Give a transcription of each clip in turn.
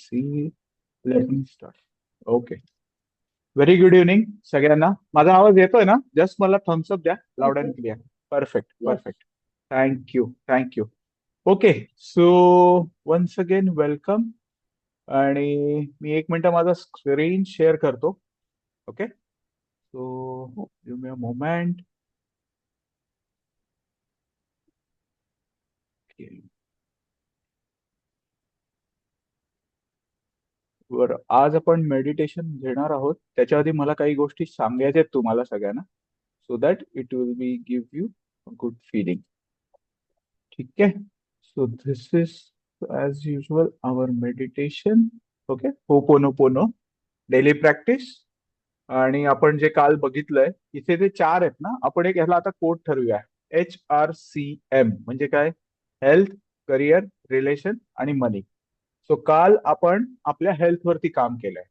C let me start. Okay. Very good evening सगळ्यांना. माझा आवाज येतोय ना? जस्ट मला थम्सअप द्या, लाऊड अँड येतोय. Clear. Perfect yes. Perfect. Thank you thank you. Okay. So once again welcome. आणि मी एक मिनिट माझा स्क्रीन शेअर करतो. Okay. So give me a moment. बरं, आज आपण मेडिटेशन घेणार आहोत. त्याच्या आधी मला काही गोष्टी सांगायच्या आहेत तुम्हाला सगळ्यांना, so that it will be give you a good feeling. ठीक आहे. So this is as usual our meditation. Okay. Ho'oponopono daily practice. आणि आपण जे काल बघितलंय इथे ते चार आहेत ना, आपण एक ह्याला आता कोड ठरवूया. HRCM म्हणजे काय? हेल्थ, करिअर, रिलेशन आणि मनी. सो काल आपण आपल्या हेल्थ वरती काम केलंय.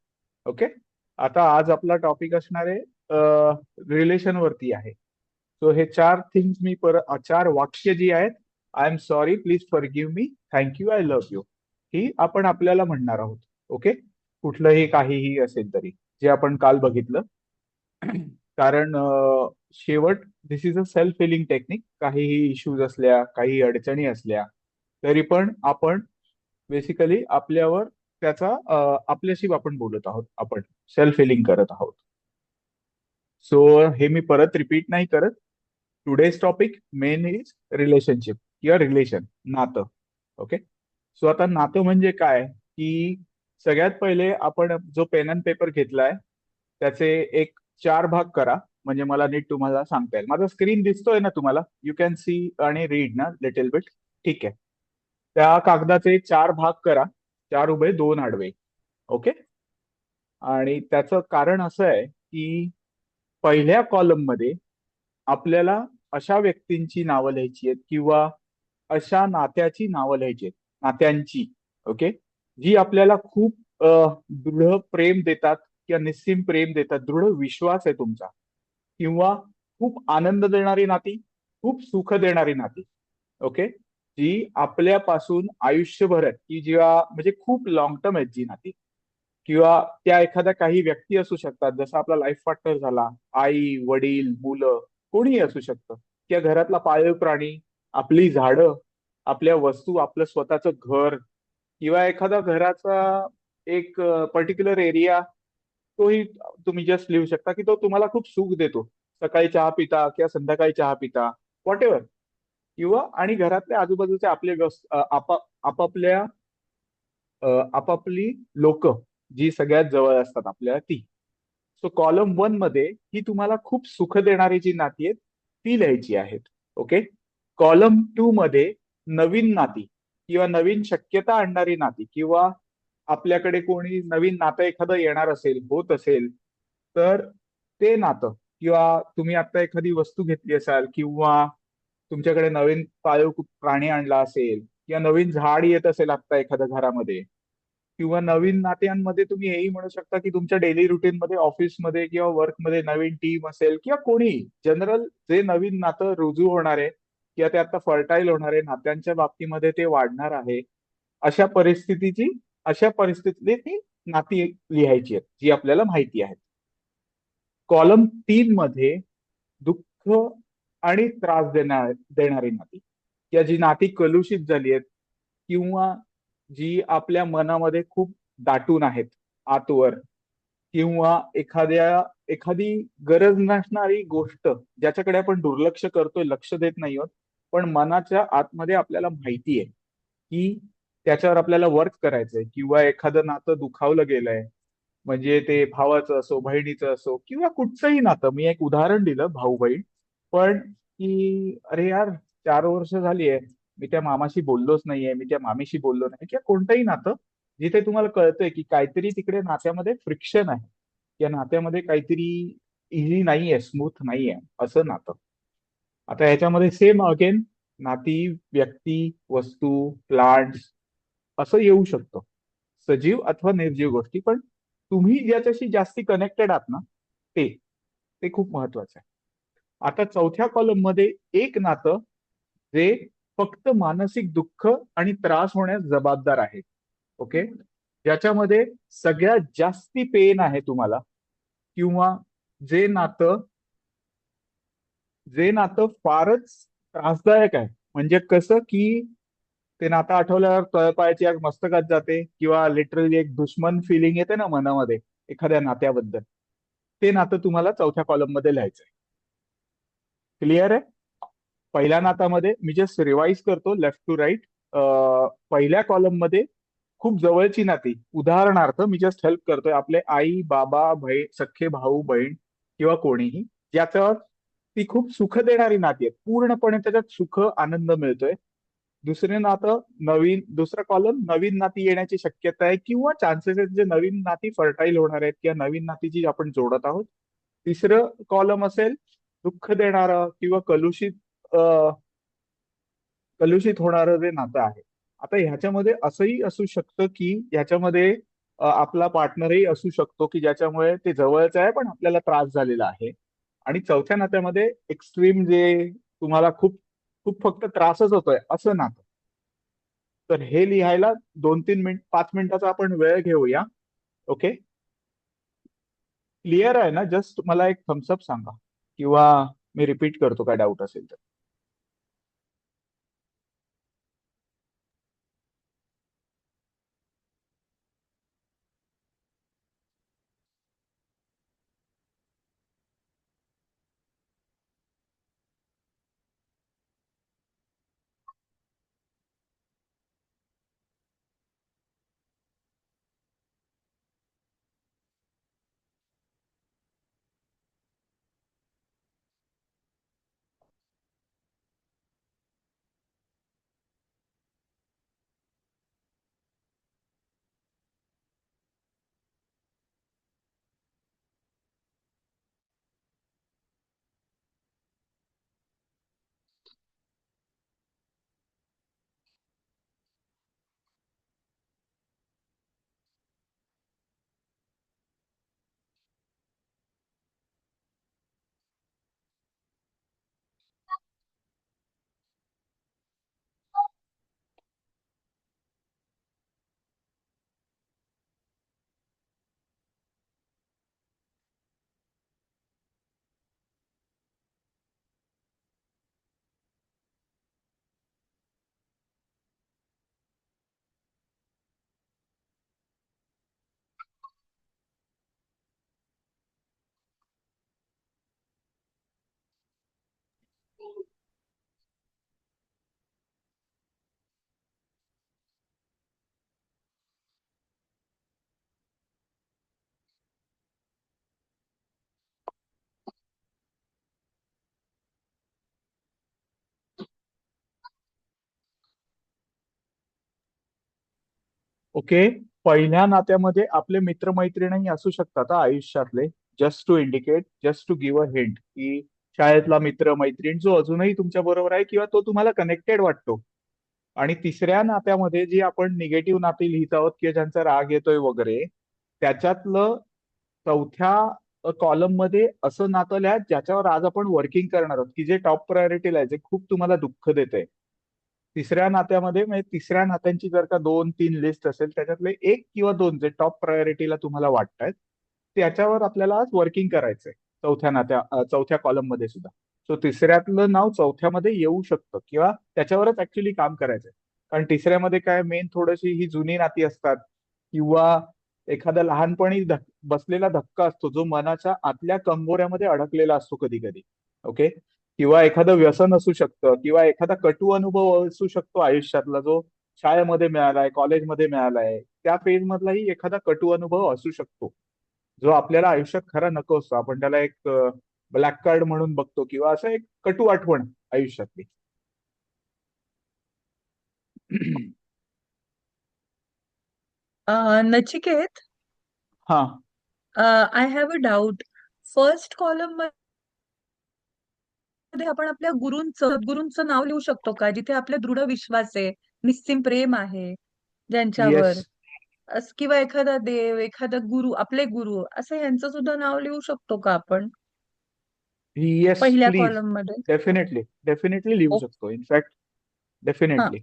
ओके. आता आज आपला टॉपिक असणार आहे रिलेशन वरती आहे. सो हे चार थिंग्स मी परत, चार वाक्य जी आहेत, I am sorry, please forgive me, thank you, I love you, ही आपण आपल्याला म्हणणार आहोत. ओके. कुठलंही काहीही असेल तरी, जे आपण काल बघितलं. कारण शेवट, this is a self healing technique. काहीही इश्यूज असल्या, काही अडचणी असल्या तरी पण आपण बेसिकली आपल्यावर त्याचा आपल्याशी आपण बोलत आहोत, आपण सेल्फ हिलिंग करत आहोत. सो हे मी परत रिपीट नाही करत. Today's topic main is relationship किंवा रिलेशन, नातं. ओके. सो आता नातं म्हणजे काय, की सगळ्यात पहिले आपण जो पेन अँड पेपर घेतलाय त्याचे एक चार भाग करा, म्हणजे मला नीट तुम्हाला सांगता येईल. माझा स्क्रीन दिसतोय ना तुम्हाला? यू कॅन सी आणि रीड ना लिटिल बिट? ठीक आहे. त्या कागदाचे चार भाग करा, चार उभे दोन आडवे. ओके. आणि त्याचं कारण असं आहे की पहिल्या कॉलम मध्ये आपल्याला अशा व्यक्तींची नावं लिहायची आहेत किंवा अशा नात्याची नावं लिहायची आहेत, नात्यांची. ओके. जी आपल्याला खूप दृढ प्रेम देतात किंवा निस्सीम प्रेम देतात, दृढ विश्वास आहे तुमचा, किंवा खूप आनंद देणारी नाती, खूप सुख देणारी नाती. ओके. जी आपल्यापासून आयुष्यभर आहेत, की जेव्हा म्हणजे खूप लॉंग टर्म आहेत जी नाती. किंवा त्या एखाद्या काही व्यक्ती असू शकतात, जसं आपला लाईफ पार्टनर झाला, आई वडील मुलं, कोणीही असू शकतं. किंवा घरातला पाळीव प्राणी, आपली झाडं, आपल्या वस्तू, आपलं स्वतःचं घर, किंवा एखादा घराचा एक पर्टिक्युलर एरिया, तोही तुम्ही जस्ट लिहू शकता की तो तुम्हाला खूप सुख देतो. सकाळी चहा पिता किंवा संध्याकाळी चहा पिता, व्हॉट एव्हर. किंवा आणि घरातले आजूबाजूचे आपले आपापल्या आपापली लोक, जी सगळ्यात जवळ असतात आपल्याला, ती. सो कॉलम वन मध्ये ही तुम्हाला खूप सुख देणारी जी नाती आहेत ती लिहायची आहेत. ओके. कॉलम टू मध्ये नवीन नाती किंवा नवीन शक्यता आणणारी नाती, किंवा आपल्याकडे कोणी नवीन नातं एखादं येणार असेल, होत असेल, तर ते नातं, किंवा तुम्ही आता एखादी वस्तू घेतली असाल, किंवा तुमच्याकडे नवीन पाळीव प्राणी आणला असेल, किंवा नवीन झाड येत असेल आता एखाद्या घरामध्ये, किंवा नवीन नात्यांमध्ये तुम्ही हेही म्हणू शकता की तुमच्या डेली रुटीन मध्ये, ऑफिसमध्ये किंवा वर्कमध्ये नवीन टीम असेल, किंवा कोणी जनरल जे नवीन नातं रुजू होणार आहे किंवा ते आता फर्टाईल होणार आहे, नात्यांच्या बाबतीमध्ये ते वाढणार आहे. अशा परिस्थितीची, अशा परिस्थितीतली ती नाती लिहायची आहेत, जी आपल्याला माहिती आहेत. कॉलम तीन मध्ये दुःख आणि त्रास देणारी नाती, किंवा जी नाती कलुषित झाली आहेत, किंवा जी आपल्या मनामध्ये खूप दाटून आहेत आतवर, किंवा एखादी गरज नसणारी गोष्ट ज्याच्याकडे आपण दुर्लक्ष करतोय, लक्ष देत नाही आहोत, पण मनाच्या आतमध्ये आपल्याला माहिती आहे की त्याच्यावर आपल्याला वर्क करायचंय, किंवा एखादं नातं दुखावलं गेलंय, म्हणजे ते भावाचं असो, बहिणीचं असो, किंवा कुठचंही नातं. मी एक उदाहरण दिलं, भाऊ बहीण. पण की अरे यार, 4 वर्ष झाली आहे मी त्या मामाशी बोललोच नाहीये, मी त्या मामीशी बोललो नाही, किंवा कोणतंही नातं जिथे तुम्हाला कळतंय की काहीतरी तिकडे नात्यामध्ये फ्रिक्शन आहे, या नात्यामध्ये काहीतरी इझी नाहीये, स्मूथ नाहीये, असं नातं. आता ह्याच्यामध्ये सेम अगेन, नाती, व्यक्ती, वस्तू, प्लांट्स, असं येऊ शकतं. सजीव अथवा निर्जीव गोष्टी, पण तुम्ही ज्याच्याशी जास्ती कनेक्टेड आहात ना, ते ते खूप महत्वाचं आहे. आता चौथ्या कॉलम मध्ये एक नातं जे फक्त मानसिक दुःख आणि त्रास होण्यास जबाबदार आहे. ओके. ज्याच्यामध्ये सगळ्यात जास्ती पेन आहे तुम्हाला, किंवा जे नातं जे नातं फारच त्रासदायक आहे. म्हणजे कसं की ते नातं आठवल्यावर तळपायाची आग मस्तकात जाते, किंवा लिटरली एक दुश्मन फिलिंग येते ना मनामध्ये एखाद्या नात्याबद्दल. ते नातं तुम्हाला चौथ्या कॉलम मध्ये लिहायचंय. क्लिअर आहे? पहिल्या नातामध्ये मी जस्ट रिवाइज करतो लेफ्ट टू राईट. पहिल्या कॉलम मध्ये खूप जवळची नाती, उदाहरणार्थ मी जस्ट हेल्प करतोय, आपले आई बाबा बहीण, सख्खे भाऊ बहीण, किंवा कोणीही, ज्याच्यावर ती खूप सुख देणारी नाती आहेत, पूर्णपणे त्याच्यात सुख आनंद मिळतोय. दुसरे नातं नवीन, दुसरा कॉलम नवीन नाती येण्याची शक्यता आहे किंवा चान्सेस आहेत जे नवीन नाती फर्टाईल होणार आहेत, किंवा नवीन नाती जी आपण जोडत आहोत. तिसरं कॉलम असेल दुःख देणारं किंवा कलुषित होणारं जे नातं आहे. आता ह्याच्यामध्ये असंही असू शकतं की ह्याच्यामध्ये आपला पार्टनरही असू शकतो की ज्याच्यामुळे ते जवळचं आहे पण आपल्याला त्रास झालेला आहे. आणि चौथ्या नात्यामध्ये एक्स्ट्रीम जे तुम्हाला खूप खूप फक्त त्रासच होतोय असं नातं. तर हे लिहायला 2-3 मिनिट, 5 मिनिटाचा आपण वेळ घेऊया. ओके? क्लिअर आहे ना? जस्ट मला एक थम्सअप सांगा, किंवा मी रिपीट करतो काय डाऊट असेल तर. ओके. पहिल्या नात्यामध्ये आपले मित्रमैत्रिणही असू शकतात हा, आयुष्यातले. Just to indicate, just to give a hint, की शाळेतला मित्र मैत्रीण जो अजूनही तुमच्या बरोबर आहे किंवा तो तुम्हाला कनेक्टेड वाटतो. आणि तिसऱ्या नात्यामध्ये जी आपण निगेटिव्ह नाती लिहित आहोत किंवा ज्यांचा राग येतोय वगैरे, त्याच्यातलं चौथ्या कॉलम मध्ये असं नातं लिहा ज्याच्यावर आज आपण वर्किंग करणार आहोत, की जे टॉप प्रायोरिटीला आहे, जे खूप तुम्हाला दुःख देतंय. तिसऱ्या नात्यामध्ये म्हणजे तिसऱ्या नात्यांची जर का 2-3 लिस्ट असेल, त्याच्यातले एक किंवा दोन जे टॉप प्रायोरिटीला तुम्हाला वाटतायत, त्याच्यावर आपल्याला आज वर्किंग करायचंय. चौथ्या कॉलम मध्ये सुद्धा. सो तिसऱ्यातलं नाव चौथ्यामध्ये येऊ शकतं, किंवा त्याच्यावरच ऍक्च्युली काम करायचंय. कारण तिसऱ्यामध्ये काय, मेन थोडीशी ही जुनी नाती असतात, किंवा एखादा लहानपणी बसलेला धक्का असतो जो मनाच्या आतल्या कंगोऱ्यामध्ये अडकलेला असतो कधी कधी. ओके? किंवा एखादं व्यसन असू शकतं, किंवा एखादा कटू अनुभव असू शकतो आयुष्यातला, जो शाळेमध्ये मिळालाय, कॉलेजमध्ये मिळालाय, त्या फेज मधलाही एखादा कटू अनुभव असू शकतो, जो आपल्याला आयुष्यात खरा नको असतो. आपण त्याला एक ब्लॅक कार्ड म्हणून बघतो, किंवा असं एक कटू आठवण आयुष्यातली. नचिकेत, हा. I have a doubt. First column मध्ये आपण आपल्या सद्गुरूंचं नाव लिहू शकतो का, जिथे आपले दृढ विश्वास आहे, निस्सीम प्रेम आहे येस. ज्यांच्यावर, किंवा एखादा देव, एखादा गुरु, आपले गुरु, असं यांचं सुद्धा नाव लिहू शकतो का आपण येस पहिल्या प्लीज. कॉलम मध्ये? डेफिनेटली डेफिनेटली लिहू ओके. शकतो, इनफॅक्ट. हा. डेफिनेटली.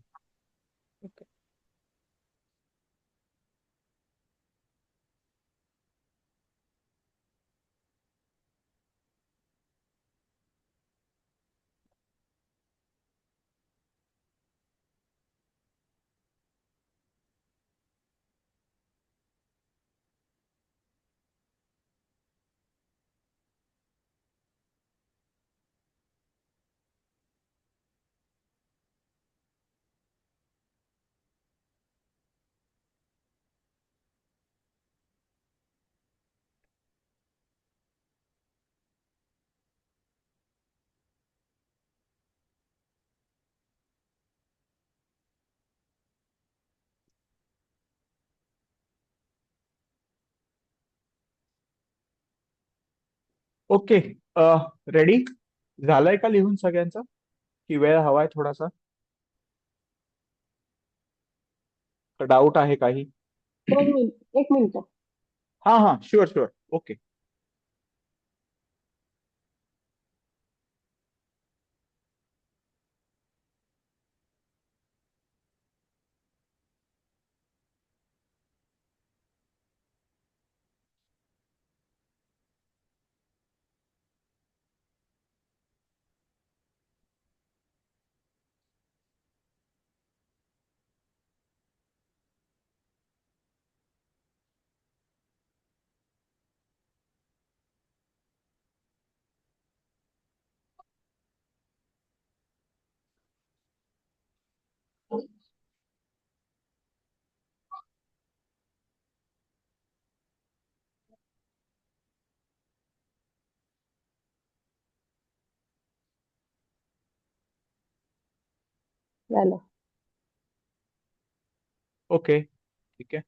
ओके. रेडी झालंय का लिहून सगळ्यांचा, की वेळ हवाय थोडासा? डाऊट आहे काही? 1 मिनिट, 1 मिनिट. हा हा, शुअर शुअर. ओके. झालं. ओके, ठीक आहे.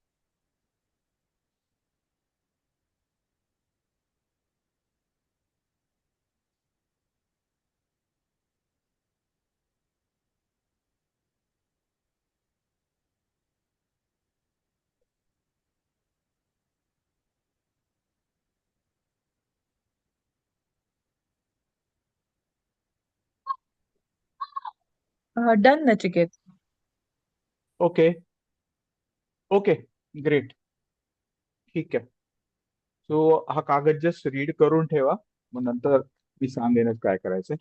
Done Nachiket. Okay. Okay, great. ठीक आहे. सो हा कागद जस्ट रीड करून ठेवा, मग नंतर मी सांगेनच काय करायचंय.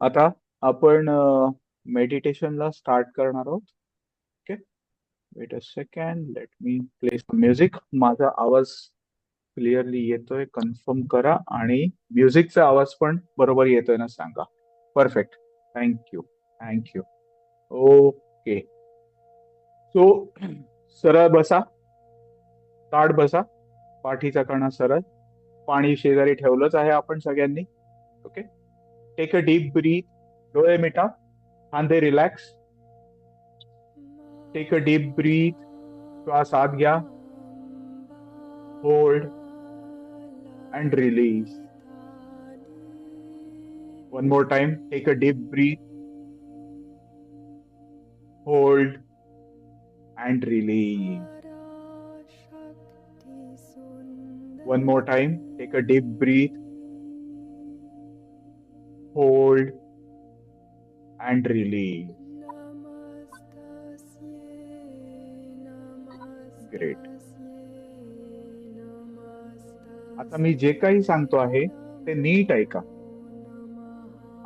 आता आपण मेडिटेशनला स्टार्ट करणार आहोत. Okay, weight a second, let me play music. माझा आवाज क्लिअरली येतोय कन्फर्म करा, आणि म्युझिकचा आवाज पण बरोबर येतोय ना सांगा. Perfect. Thank you, thank you. Okay. So सरळ बसा, ताठ बसा, पाठीचा कणा सरळ. पाणी शेजारी ठेवलंच आहे आपण सगळ्यांनी. Okay. Take a deep breath. डोळे मिटा, खांदे relax. Take a deep breath. श्वास आत घ्या, hold and release. One more time. Take a deep breath, hold and release. One more time. Take a deep breath, hold and release. Great. आता मी जे काही सांगतो आहे ते नीट ऐका.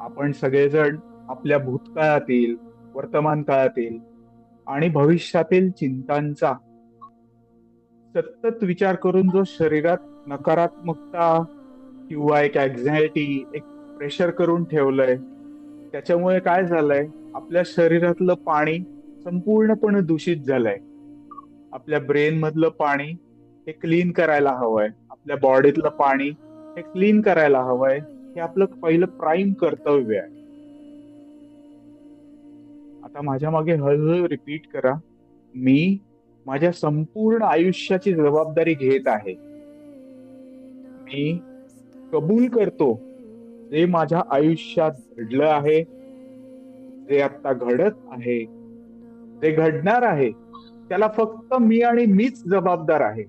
आपण सगळेजण आपल्या भूतकाळातील, वर्तमान काळातील आणि भविष्यातील चिंतांचा सतत विचार करून जो शरीरात नकारात्मकता किंवा एक अँझायटी, एक प्रेशर करून ठेवलंय, त्याच्यामुळे काय झालंय, आपल्या शरीरातलं पाणी संपूर्णपणे दूषित झालंय. आपल्या ब्रेन मधलं पाणी हे क्लीन करायला हवंय. आपल्या बॉडीतलं पाणी हे क्लीन करायला हवंय. हे आपलं पहिलं प्राईम कर्तव्य आहे. आता माझ्या मागे हळूहळू रिपीट करा. मी माझ्या संपूर्ण आयुष्याची जबाबदारी घेत आहे. मी कबूल करतो जे माझ्या आयुष्यात घडलं आहे, जे आता घडत आहे, जे घडणार आहे, त्याला फक्त मी आणि मीच जबाबदार आहे.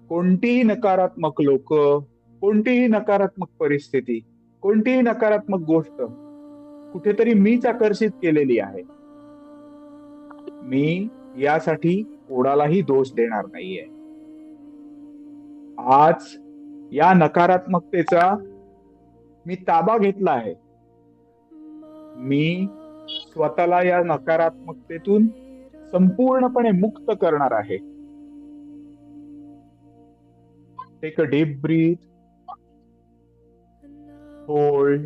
कोणतीही नकारात्मक लोक, कोणतीही नकारात्मक परिस्थिती, कोणतीही नकारात्मक गोष्ट कुठेतरी मीच आकर्षित केलेली आहे. मी यासाठी कोणालाही दोष देणार नाहीये. आज या नकारात्मकतेचा मी ताबा घेतला आहे. मी स्वतःला या नकारात्मकतेतून संपूर्णपणे मुक्त करणार आहे. Take a deep breath, hold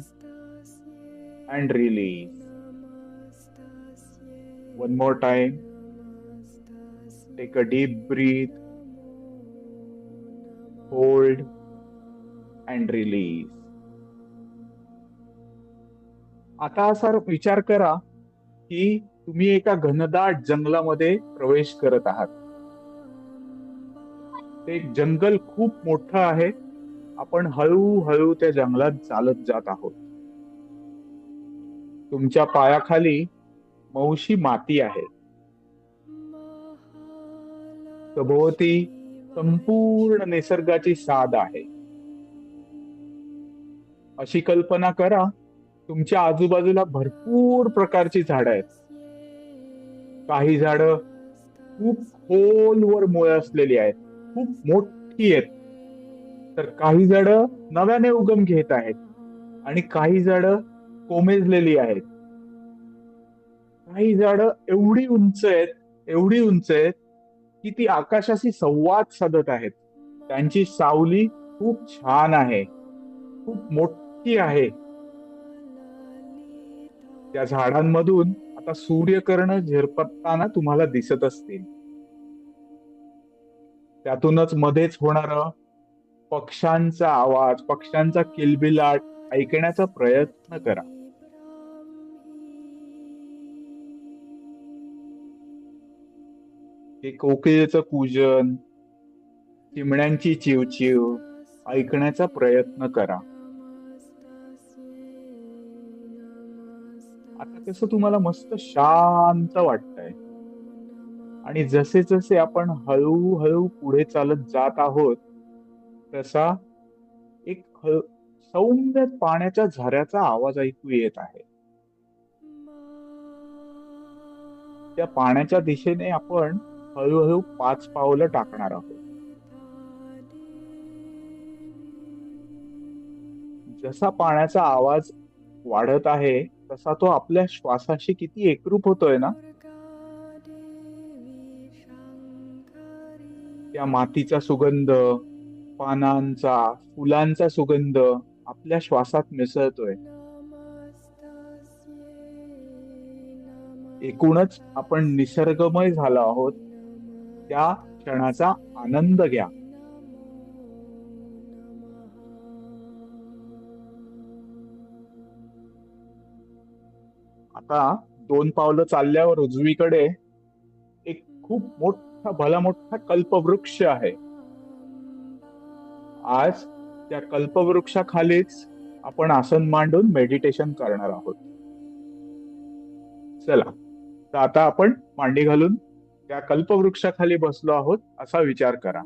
and release. One more time. Take a deep breath, hold and release. आता असा विचार करा की तुम्ही एका घनदाट जंगलामध्ये प्रवेश करत आहात. ते जंगल खूप मोठं आहे आपण हळूहळू त्या जंगलात चालत जात आहोत. तुमच्या पायाखाली मौशी माती आहे. सभोवती संपूर्ण निसर्गाची साद आहे. अशी कल्पना करा, तुमच्या आजूबाजूला भरपूर प्रकारची झाडं आहेत. काही झाडं खूप खोलवर मुळे असलेली आहेत, खूप मोठी आहेत. तर काही झाडं नव्याने उगम घेत आहेत आणि काही झाडं कोमेजलेली आहेत. काही झाडं एवढी उंच आहेत, एवढी उंच आहेत की ती आकाशाशी संवाद साधत आहेत. त्यांची सावली खूप छान आहे, खूप मोठी आहे. त्या झाडांमधून आता सूर्यकिरण झिरपताना तुम्हाला दिसत असतील. त्यातूनच मध्येच होणारा पक्ष्यांचा आवाज, पक्ष्यांचा किलबिलाट ऐकण्याचा प्रयत्न करा. हे कोकिळेचं कूजन, चिमण्यांची चिवचिव ऐकण्याचा प्रयत्न करा. आता कसं तुम्हाला मस्त शांत वाटतंय. आणि जसे जसे आपण हळूहळू पुढे चालत जात आहोत, तसा एक सौम्य पाण्याच्या झऱ्याचा आवाज ऐकू येत आहे. त्या पाण्याच्या दिशेने आपण हळूहळू 5 पावलं टाकणार आहोत. जसा पाण्याचा आवाज वाढत आहे, तसा तो आपल्या श्वासाशी किती एकरूप होतोय ना. त्या मातीचा सुगंध, पानांचा, फुलांचा सुगंध आपल्या श्वासात मिसळतोय. एकूणच आपण निसर्गमय झालो आहोत. त्या क्षणाचा आनंद घ्या. आता 2 पावलं चालल्यावर उजवीकडे एक खूप मोठा भला मोठा कल्पवृक्ष आहे. आज त्या कल्पवृक्षाखालीच आपण आसन मांडून मेडिटेशन करणार आहोत. चला, तर आता आपण मांडी घालून त्या कल्पवृक्षाखाली बसलो आहोत असा विचार करा.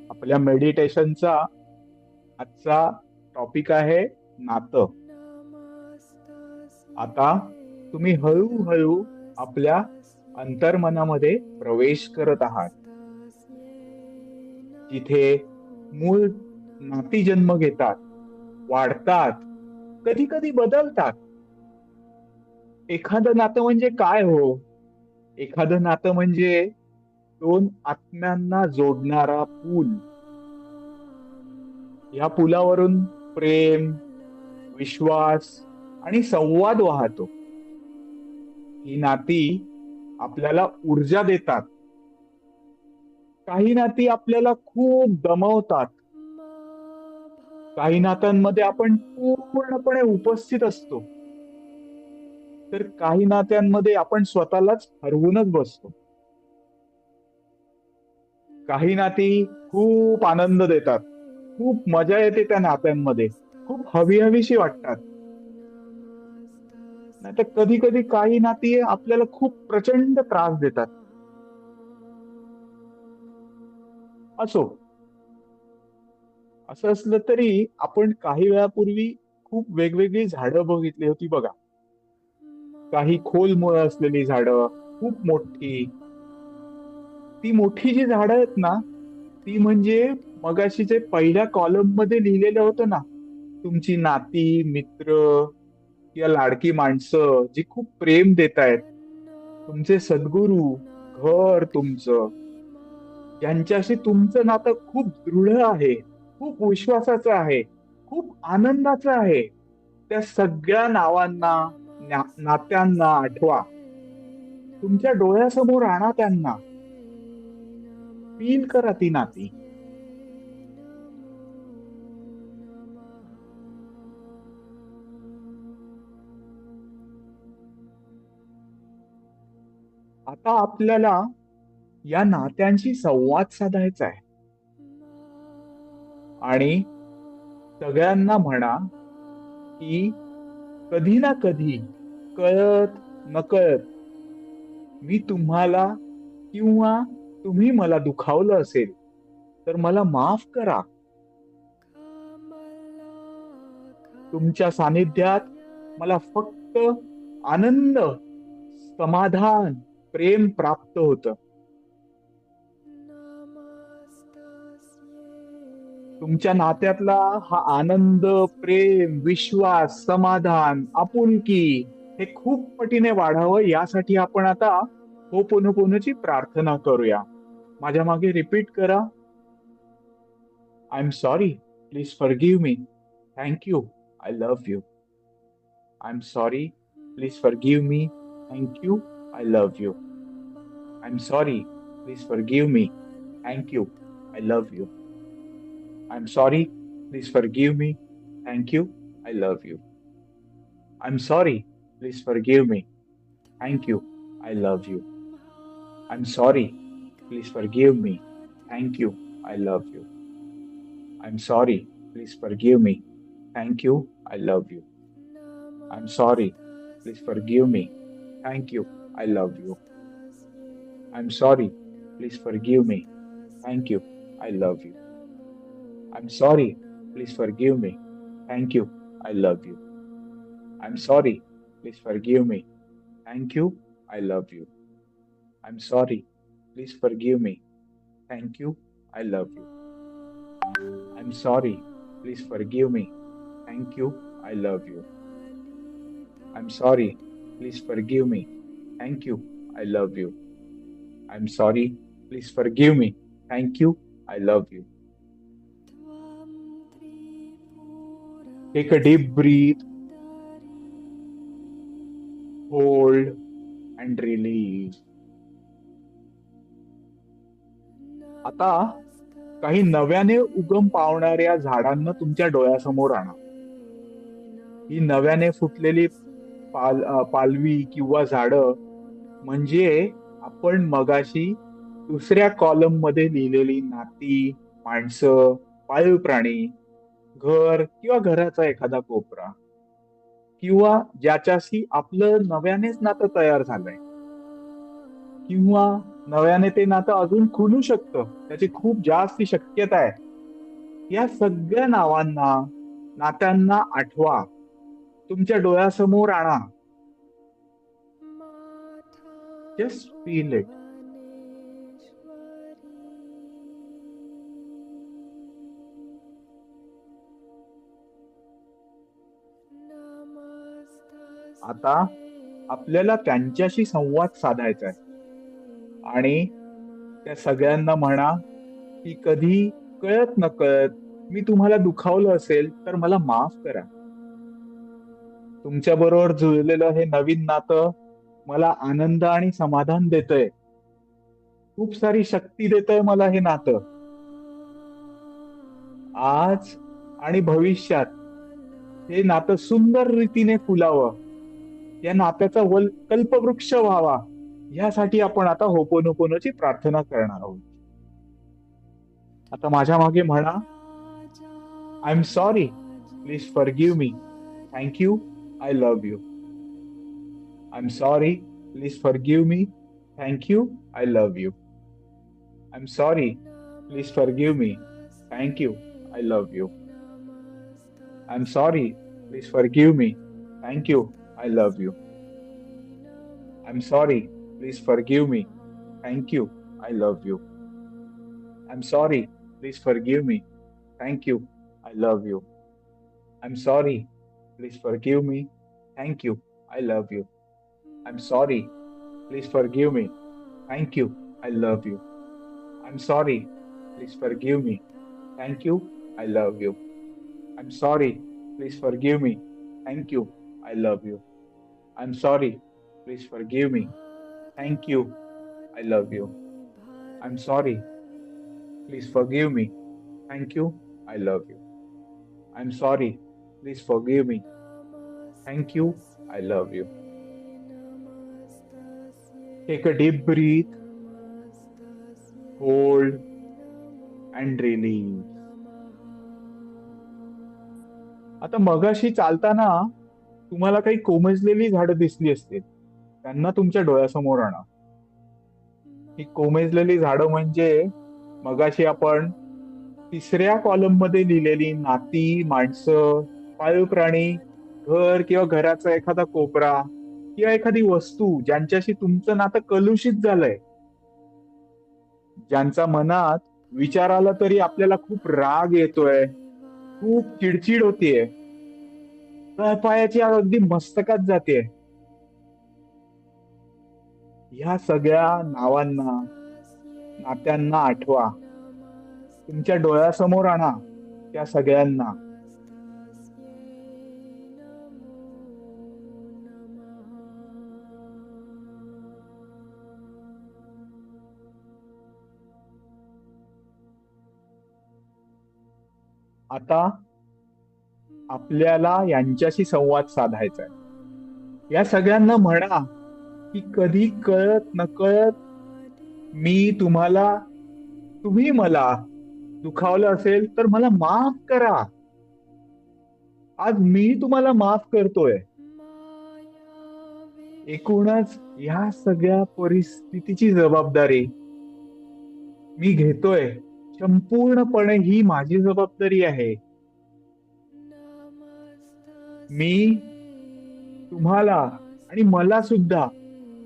आपल्या मेडिटेशनचा आजचा टॉपिक आहे नातं. आता तुम्ही हळूहळू आपल्या अंतर्मनामध्ये प्रवेश करत आहात, जिथे मूळ नाती जन्म घेतात, वाढतात, कधी कधी बदलतात. एखादं नातं म्हणजे काय हो? एखादं नातं म्हणजे 2 आत्म्यांना जोडणारा पूल. या पुलावरून प्रेम, विश्वास आणि संवाद वाहतो. ही नाती आपल्याला ऊर्जा देतात. काही नाती आपल्याला खूप दमवतात. काही नात्यांमध्ये आपण पूर्णपणे उपस्थित असतो, तर काही नात्यांमध्ये आपण स्वतःलाच हरवूनच बसतो. काही नाती खूप आनंद देतात, खूप मजा येते त्या नात्यांमध्ये, खूप हवीहवीशी वाटतात. नाही तर कधी कधी काही नाती आपल्याला खूप प्रचंड त्रास देतात. असो, असं असलं तरी आपण काही वेळापूर्वी खूप वेगवेगळी झाडं बघितली होती बघा. काही खोल मुळं असलेली झाडं, खूप मोठी. ती मोठी जी झाडं आहेत ना, ती म्हणजे मगाशी जे पहिल्या कॉलम मध्ये लिहिलेलं होतं ना, तुमची नाती, मित्र या लाडकी माणसं जी खूप प्रेम देत आहेत, तुमचे सद्गुरू, घर तुमचं, यांच्याशी तुमचं नातं खूप दृढ आहे, खूप विश्वासाचं आहे, खूप आनंदाचं आहे. त्या सगळ्या नावांना, नात्यांना आठवा. तुमच्या डोळ्यासमोर आणा त्यांना. फील करा ती नाती. आता आपल्याला या नात्यांशी संवाद साधायचा आहे. आणि सगळ्यांना म्हणा की कधी ना कधी, कळत नकळत, मी तुम्हाला किंवा तुम्ही मला दुखावलं असेल तर मला माफ करा. तुमच्या सानिध्यात मला फक्त आनंद, समाधान, प्रेम प्राप्त होतं. तुमच्या नात्यातला हा आनंद, प्रेम, विश्वास, समाधान, आपुलकी हे खूप पटीने वाढावं, यासाठी आपण आता होपोनोपोनोची प्रार्थना करूया. माझ्या मागे रिपीट करा. I am sorry, please forgive me, thank you, I love you. I am sorry, please forgive me, thank you, I love you. I am sorry, please forgive me, thank you, I love you. I'm sorry, please forgive me. Thank you, I love you. I'm sorry, please forgive me. Thank you, I love you. I'm sorry, please forgive me. Thank you, I love you. I'm sorry, please forgive me. Thank you, I love you. I'm sorry, please forgive me. Thank you, I love you. I'm sorry, please forgive me. Thank you, I love you. I'm sorry, please forgive me. Thank you, I love you. I'm sorry, please forgive me. Thank you, I love you. I'm sorry, please forgive me. Thank you, I love you. I'm sorry, please forgive me. Thank you, I love you. I'm sorry, please forgive me. Thank you, I love you. I'm sorry, please forgive me. Thank you, I love you. Take a deep breath, hold, and release. आता काही नव्याने उगम पावणाऱ्या झाडांना तुमच्या डोळ्यासमोर आणा. ही नव्याने फुटलेली पालवी किंवा झाडं म्हणजे आपण मगाशी दुसऱ्या कॉलम मध्ये लिहिलेली नाती, माणसं, पाळीव प्राणी, घर किंवा घराचा एखादा कोपरा, किंवा ज्याच्याशी आपलं नव्यानेच नातं तयार झालंय, किंवा नव्याने ते नातं अजून खुलू शकतं, त्याची खूप जास्त शक्यता आहे. या सगळ्या नात्यांना आठवा, तुमच्या डोळ्यासमोर आणा. Just feel it. आता आपल्याला त्यांच्याशी संवाद साधायचा आहे. आणि त्या सगळ्यांना म्हणा की कधी कळत नकळत मी तुम्हाला दुखावलं असेल तर मला माफ करा. तुमच्या बरोबर जुळलेलं हे नवीन नातं मला आनंद आणि समाधान देतंय. खूप सारी शक्ती देतंय मला हे नातं. आज आणि भविष्यात हे नातं सुंदर रीतीने फुलावं, या नात्याचा कल्पवृक्ष व्हावा, यासाठी आपण आता होपोनोपोनोची प्रार्थना करणार आहोत. आता माझ्या मागे म्हणा. I am sorry, please forgive me. Thank you, I love you. I am sorry, please forgive me. Thank you, I love you. I am sorry, please forgive me. Thank you, I love you. I am sorry, please forgive me. Thank you, I love you. I'm sorry, please forgive me. Thank you, I love you. I'm sorry, please forgive me. Thank you, I love you. I'm sorry, please forgive me. Thank you, I love you. I'm sorry, please forgive me. Thank you, I love you. I'm sorry, please forgive me. Thank you, I love you. I'm sorry, please forgive me. Thank you, I love you. I'm sorry, please forgive me. Thank you, I love you. I'm sorry, please forgive me. Thank you, I love you. I'm sorry, please forgive me. Thank you, I love you. Take a deep breath, hold and release. आता मगाशी चालताना तुम्हाला काही कोमेजलेली झाडं दिसली असतील, त्यांना तुमच्या डोळ्यासमोर आणा. ही कोमेजलेली झाडं म्हणजे मगाशी आपण तिसऱ्या कॉलम मध्ये लिहिलेली नाती, माणसं, पाळीव प्राणी, घर किंवा घराचा एखादा कोपरा किंवा एखादी वस्तू ज्यांच्याशी तुमचं नातं कलुषित झालंय, ज्यांचा मनात विचार आला तरी आपल्याला खूप राग येतोय, खूप चिडचिड होतीये, पायाची अगदी मस्तकात जाते. ह्या सगळ्या नावांना, नात्यांना आठवा, तुमच्या डोळ्यासमोर आणा त्या सगळ्यांना. आता आपल्याला यांच्याशी संवाद साधायचा आहे. या सगळ्यांना म्हणा की कधी कळत नकळत मी तुम्हाला, तुम्ही मला दुखावलं असेल तर मला माफ करा. आज मी तुम्हाला माफ करतोय. एकूणच या सगळ्या परिस्थितीची जबाबदारी मी घेतोय. संपूर्णपणे ही माझी जबाबदारी आहे. मी तुम्हाला आणि मला सुद्धा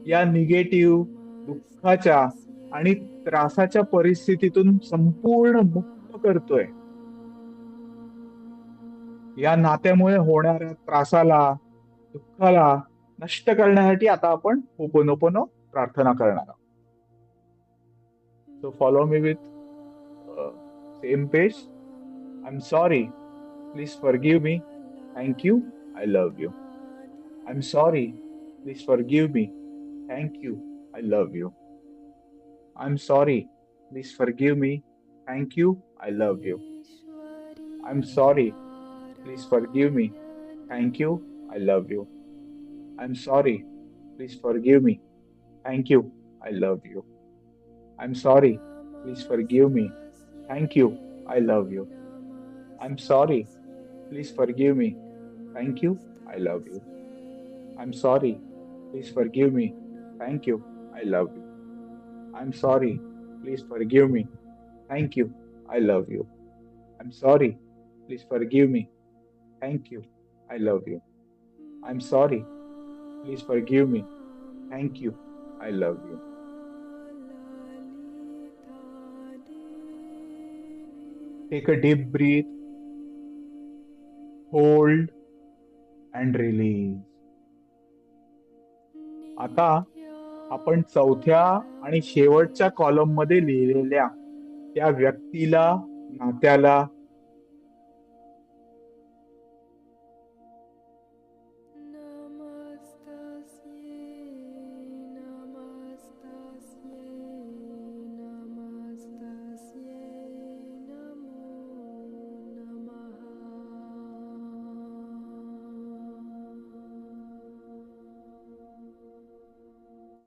या निगेटिव्ह, दुःखाच्या आणि त्रासाच्या परिस्थितीतून संपूर्ण मुक्त करतोय. या नात्यामुळे होणाऱ्या त्रासाला, दुःखाला नष्ट करण्यासाठी आता आपण होपोनोपोनो प्रार्थना करणार आहोत. So follow me with same page. I am sorry, please forgive me, thank you, I love you. I am sorry, please forgive me, thank you, I love you. I am sorry, please forgive me, thank you, I love you. I am sorry, please forgive me, thank you, I love you. I'm sorry, please forgive me, thank you, I love you. I'm sorry, please forgive me, thank you, I love you. I'm sorry, please forgive me, thank you, I love you. I'm sorry, please forgive me, thank you, I love you. I'm sorry, please forgive me, thank you, I love you. I'm sorry, please forgive me, thank you, I love you. I'm sorry, please forgive me, thank you, I love you. Take a deep breath, hold and release. आता आपण चौथ्या आणि शेवटच्या column मध्ये लिहिलेल्या त्या व्यक्तीला, नात्याला,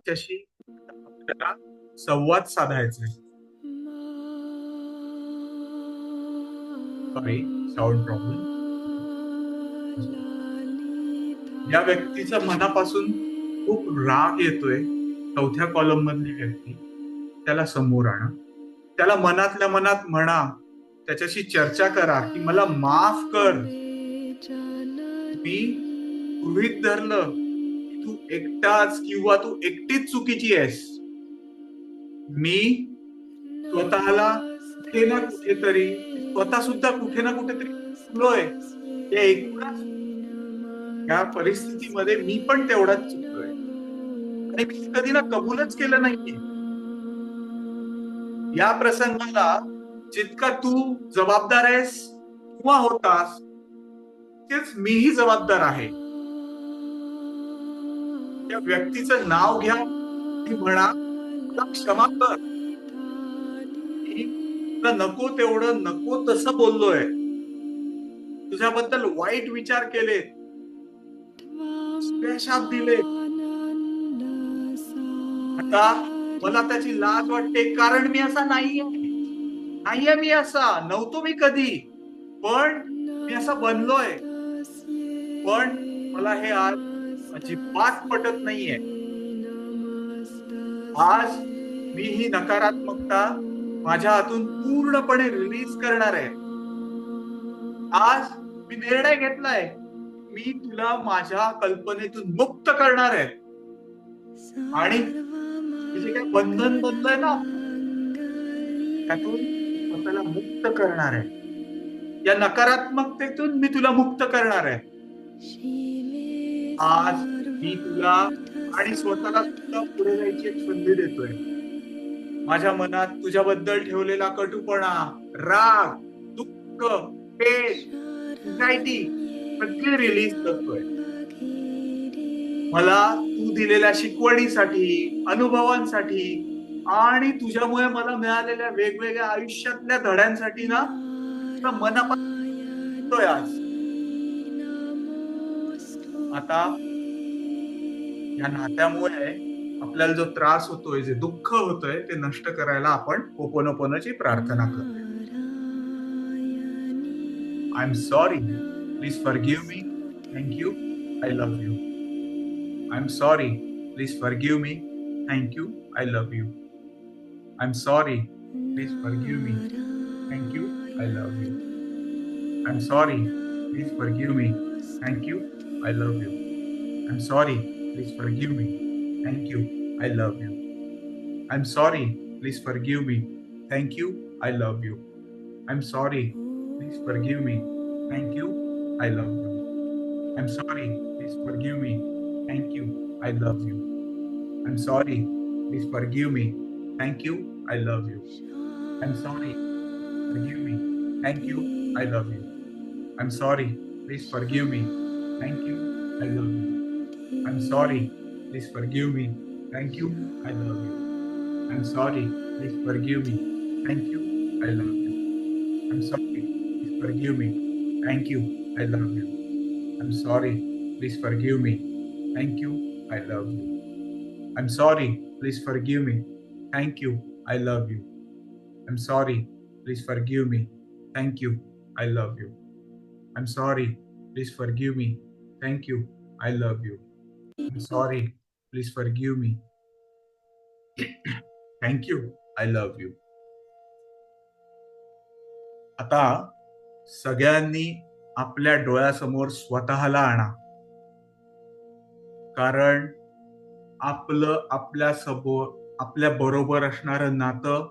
त्याच्याशी आपल्याला संवाद साधायचा आहे. Sorry, sound problem. या व्यक्तीच्या मनापासून खूप राग येतोय, चौथ्या कॉलम मधली व्यक्ती, त्याला समोर आणा. त्याला मनातल्या मनात म्हणा, त्याच्याशी चर्चा करा की मला माफ कर. मी गृहीत धरलं की तू एकटाच किंवा तू एकटीच चुकीची आहेस. मी स्वतःला कुठे ना कुठेतरी, स्वतः सुद्धा कुठे ना कुठेतरी चुकलोय. या एकूणच या परिस्थितीमध्ये मी पण तेवढाच चुकलोय आणि मी कधी ना कबूलच केलं नाहीये. या प्रसंगाला जितका तू जबाबदार आहेस किंवा होतास, तेच मीही जबाबदार आहे. त्या व्यक्तीचं नाव घ्या आणि म्हणा, तुला क्षमा कर. मी तुला नको तेवढं, नको तसं बोललोय, तुझ्याबद्दल वाईट विचार केले, शाप दिले. आता मला त्याची लाज वाटते, कारण मी असा नाहीये. मी असा नव्हतो मी कधी, पण मी असा बनलोय. पण मला हे आज अजिबात पटत नाहीये. आज मी ही नकारात्मकता माझ्या हातून पूर्णपणे रिलीज करणार आहे. आज मी निर्णय घेतलाय, मी तुला माझ्या कल्पनेतून मुक्त करणार आहे. आणि जे काही बंधन बनलंय ना, त्यातून स्वतःला मुक्त करणार आहे. या नकारात्मकतेतून मी तुला मुक्त करणार आहे. आज मी तुला आणि स्वतःला सुद्धा पुढे जायची एक संधी देतोय. माझ्या मनात तुझ्याबद्दल ठेवलेला कटुपणा, राग, दुःख, पेच, एन्झायटी सगळे रिलीज करतोय. मला तू दिलेल्या शिकवणीसाठी, अनुभवांसाठी आणि तुझ्यामुळे मला मिळालेल्या वेगवेगळ्या आयुष्यातल्या धड्यांसाठी ना मनापासून आज. आता या नात्यामुळे आपल्याला जो त्रास होतोय, जे दुःख होतोय, ते नष्ट करायला आपण होपोनोपोनोची प्रार्थना करतोय. I am sorry, please forgive me, thank you, I love you. I am sorry, please forgive me, thank you, I love you. I am sorry, please forgive me, thank you, I love you. I am sorry, please forgive me, thank you, I love you. I am sorry, please forgive me. Thank you. I love you. I'm sorry. Please forgive me. Thank you. I love you. I'm sorry. Please forgive me. Thank you. I love you. I'm sorry. Please forgive me. Thank you. I love you. I'm sorry. Please forgive me. Thank you. I love you. I'm sorry. Forgive me. Thank you. I love you. I'm sorry. Please forgive me. Thank you. I love you. I'm sorry. Please forgive me. Thank you. I love you. I'm sorry. Please forgive me. Thank you. I love you. I'm sorry. Please forgive me. Thank you. I love you. I'm sorry. Please forgive me. Thank you. I love you. I'm sorry. Please forgive me. Thank you. I love you. I'm sorry. Please forgive me. Thank you. I love you. I'm sorry. Please forgive me. Thank you. I love you. I'm sorry. Please forgive me. Thank you. I love you. आता सगळ्यांनी आपल्या डोळ्यासमोर स्वतःला आणा. कारण आपल्या बरोबर असणारं नातं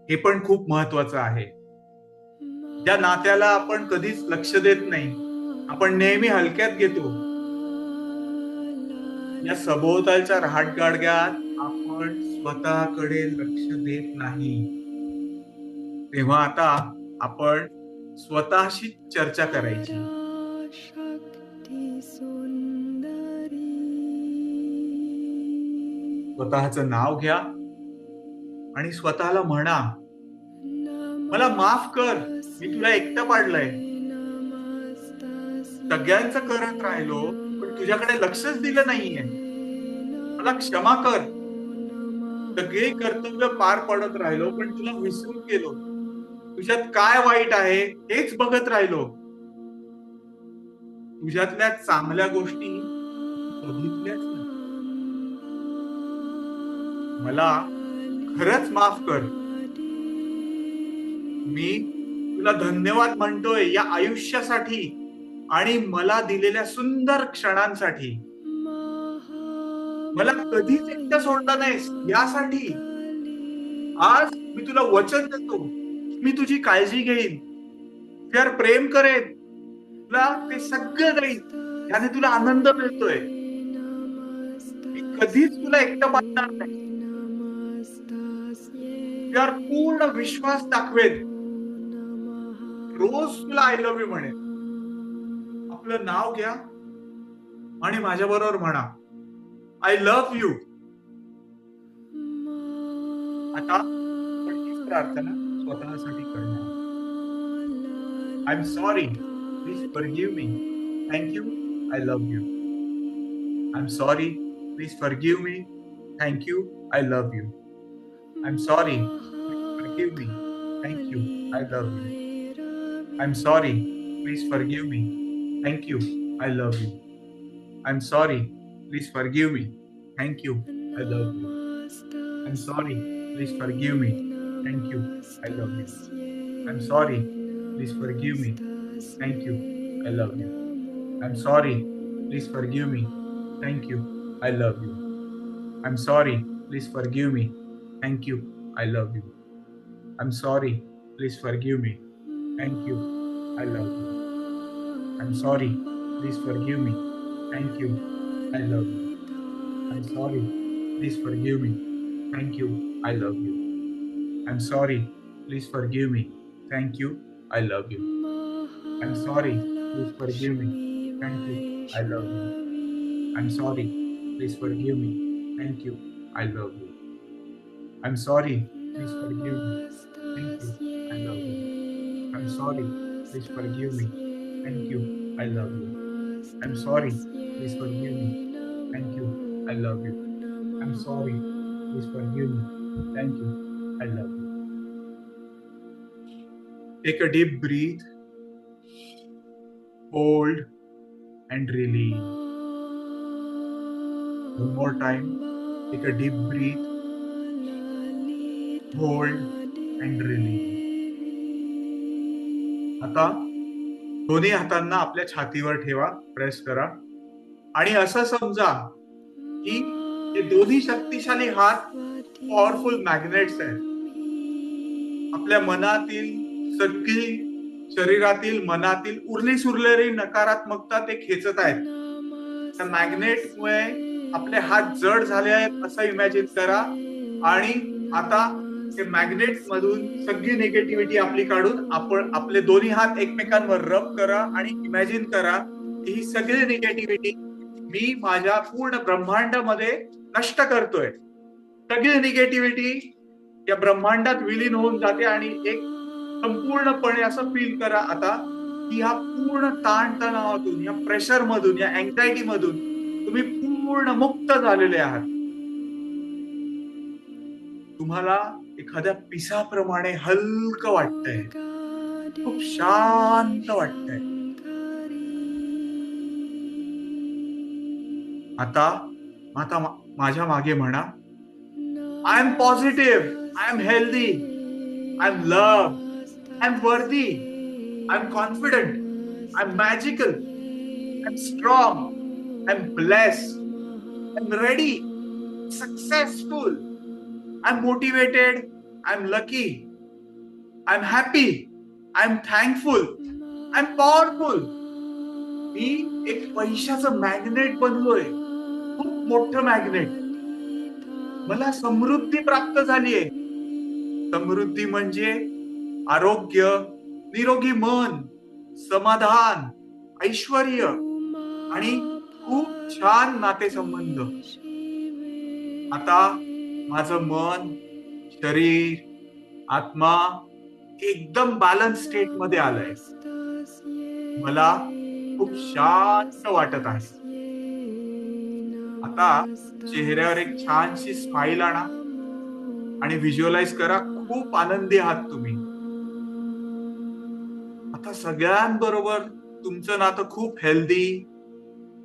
हे पण खूप महत्वाचं आहे. त्या नात्याला आपण कधीच लक्ष देत नाही. आपण नेहमी हलक्यात घेतो. या सभोवतालच्या रहाटगाडग्यात आपण स्वतःकडे लक्ष देत नाही. तेव्हा आता आपण स्वतःशी चर्चा करायची. स्वतःचं नाव घ्या आणि स्वतःला म्हणा, मला माफ कर, मी तुला एकटं पाडलंय. सगळ्यांचं करत राहिलो पण तुझ्याकडे लक्षच दिलं नाहीये. मला क्षमा कर. सगळे कर्तव्य पार पडत राहिलो पण तुला विसरून गेलो. तुझ्यात काय वाईट आहे हेच बघत राहिलो. तुझ्यातल्या चांगल्या गोष्टी बघितल्याच नाही. मला खरंच माफ कर. मी तुला धन्यवाद म्हणतोय या आयुष्यासाठी आणि मला दिलेल्या सुंदर क्षणांसाठी. मला कधीच एकटं सोडलं नाहीस यासाठी. आज मी तुला वचन देतो, मी तुझी काळजी घेईन, तुझ्यावर प्रेम करेन, तुला ते सगळं देईन याने तुला आनंद मिळतोय. मी कधीच तुला एकटं पाडणार नाही. तुझ्यावर पूर्ण विश्वास दाखवेन. रोज तुला आय लव्ह यू म्हणेन. आपलं नाव घ्या आणि माझ्या बरोबर म्हणा, आय लव्ह यू. आता प्रार्थना स्वतःसाठी करणार. I am sorry, please forgive me, thank you, I love you. I am sorry, please forgive me, thank you, I love you. I'm sorry. Forgive me. Thank you. I love you. I'm sorry. Please forgive me. Thank you. I love you. I'm sorry. Please forgive me. Thank you. I love you. I'm sorry. Please forgive me. Thank you. I love you. I'm sorry. Please forgive me. Thank you. I love you. I'm sorry. Please forgive me. Thank you. I love you. I'm sorry. Please forgive me. Thank you. I love you. I'm sorry. Please forgive me. Thank you. I love you. I'm sorry. Please forgive me. Thank you. I love you. I'm sorry. Please forgive me. Thank you. I love you. I'm sorry. Please forgive me. Thank you. I love you. I'm sorry. Please forgive me. Thank you. I love you. I'm sorry. Please forgive me. Thank you. I love you. I'm sorry. Please forgive me. Thank you. I love you. I'm sorry. Please forgive me. Thank you. I love you. I'm sorry. Please forgive me. Thank you. I love you. I'm sorry. Please forgive me. Thank you. I love you. Take a deep breath. Hold and release. One more time. Take a deep breath. Hold and release. आता दोन्ही हातांना आपल्या छातीवर ठेवा, press करा आणि असं समजा की हे दोन्ही शक्तिशाली हात पॉवरफुल मॅग्नेट्स आहेत. आपल्या मनातील सगळी शरीरातील मनातील उरली सुरलेली नकारात्मकता ते खेचत आहेत. त्या मॅग्नेटमुळे आपले हात जड झाले आहेत असं इमॅजिन करा आणि आता ते मॅग्नेट मधून सगळी निगेटिव्हिटी आपली काढून आपण आपले दोन्ही हात एकमेकांवर रब करा आणि इमॅजिन करा की ही सगळी निगेटिव्हिटी मी माझ्या पूर्ण ब्रह्मांडामध्ये नष्ट करतोय. सगळी निगेटिव्हिटी या ब्रह्मांडात विलीन होऊन जाते आणि एक संपूर्णपणे असं फील करा आता की ह्या पूर्ण ताणतणावातून, या प्रेशर मधून, या अँझायटी मधून तुम्ही पूर्ण मुक्त झालेले आहात. तुम्हाला एखाद्या पिसाप्रमाणे हलकं वाटतंय, खूप शांत वाटतंय. आता आता माझ्या मागे म्हणा, I am positive, I am healthy, I am love, I am worthy, I am confident, I am magical, I am strong, I am blessed, I am ready, successful, I'm motivated, I'm lucky, I'm happy, I'm thankful, I'm powerful. मी एक पैशाचं magnet बनलोय, खूप मोठं magnet. मला समृद्धी प्राप्त झालीये. समृद्धी म्हणजे आरोग्य, निरोगी मन, समाधान, ऐश्वर्य आणि खूप छान नातेसंबंध. आता माझं मन, शरीर, आत्मा एकदम बॅलन्स स्टेट मध्ये आलंय. मला खूप शांत वाटत आहे. आता चेहऱ्यावर एक छानशी स्माइल आणा आणि व्हिज्युअलाइज करा खूप आनंदी आहात तुम्ही. आता सगळ्यांबरोबर तुमचं नातं खूप हेल्दी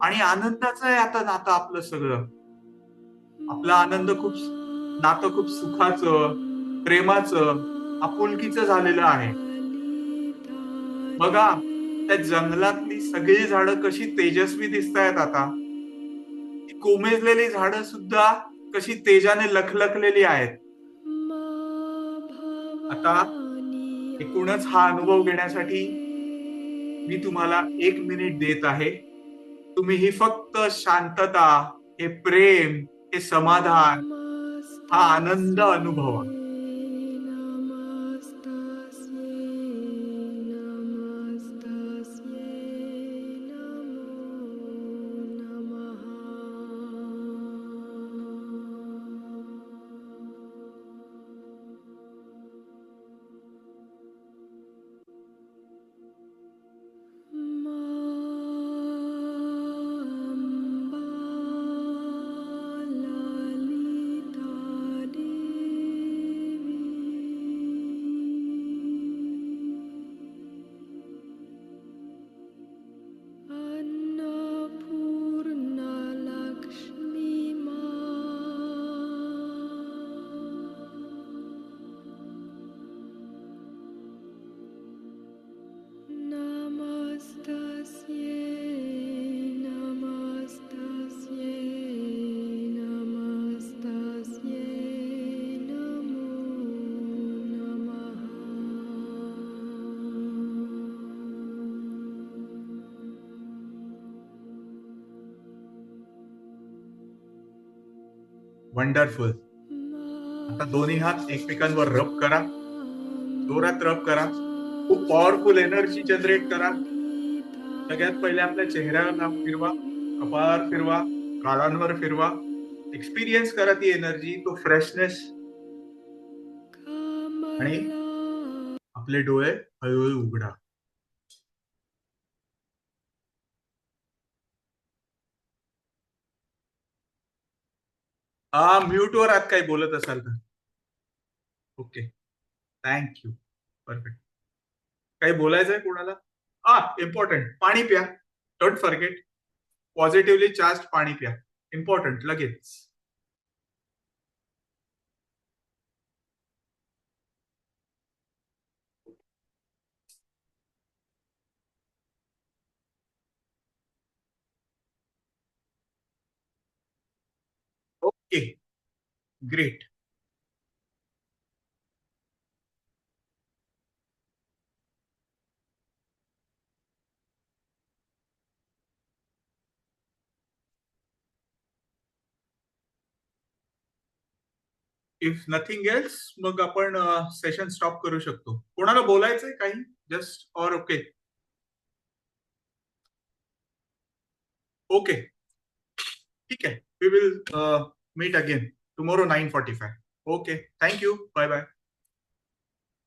आणि आनंदाचं आहे. आता नातं आपलं सगळं, आपला आनंद खूप, नातं खूप सुखाचं, प्रेमाचं, आपुलकीचं झालेलं आहे. बघा त्या जंगलातली सगळी झाडं कशी तेजस्वी दिसतायत आता. ती कोमेजलेली झाडं सुद्धा कशी तेजाने लखलखलेली आहेत. आता एकूणच हा अनुभव घेण्यासाठी मी तुम्हाला 1 मिनिट देत आहे. तुम्ही ही फक्त शांतता, हे प्रेम, हे समाधान, हा आनंद अनुभवा. वंडरफुल. आता दोन्ही हात एकमेकांवर रब करा, जोरात रब करा, खूप पॉवरफुल एनर्जी जनरेट करा. सगळ्यात पहिले आपल्या चेहऱ्याला फिरवा, कपाळावर फिरवा, गालांवर फिरवा. एक्सपिरियन्स करा ती एनर्जी, तो फ्रेशनेस. आणि आपले डोळे हळूहळू उघडा. म्यूटवर आहात काही बोलत असाल तर. Okay, thank you. परफेक्ट. काही बोलायचंय कोणाला? इम्पॉर्टंट, पाणी प्या. डोंट फॉरगेट, पॉझिटिव्हली चार्ज पाणी प्या. इम्पॉर्टंट, लगेच. Okay, great. If nothing else, मग आपण सेशन स्टॉप करू शकतो. कोणाला बोलायचंय काही? Just or okay? ओके, ठीक आहे. We will meet again tomorrow 9:45. Okay, thank you. Bye bye.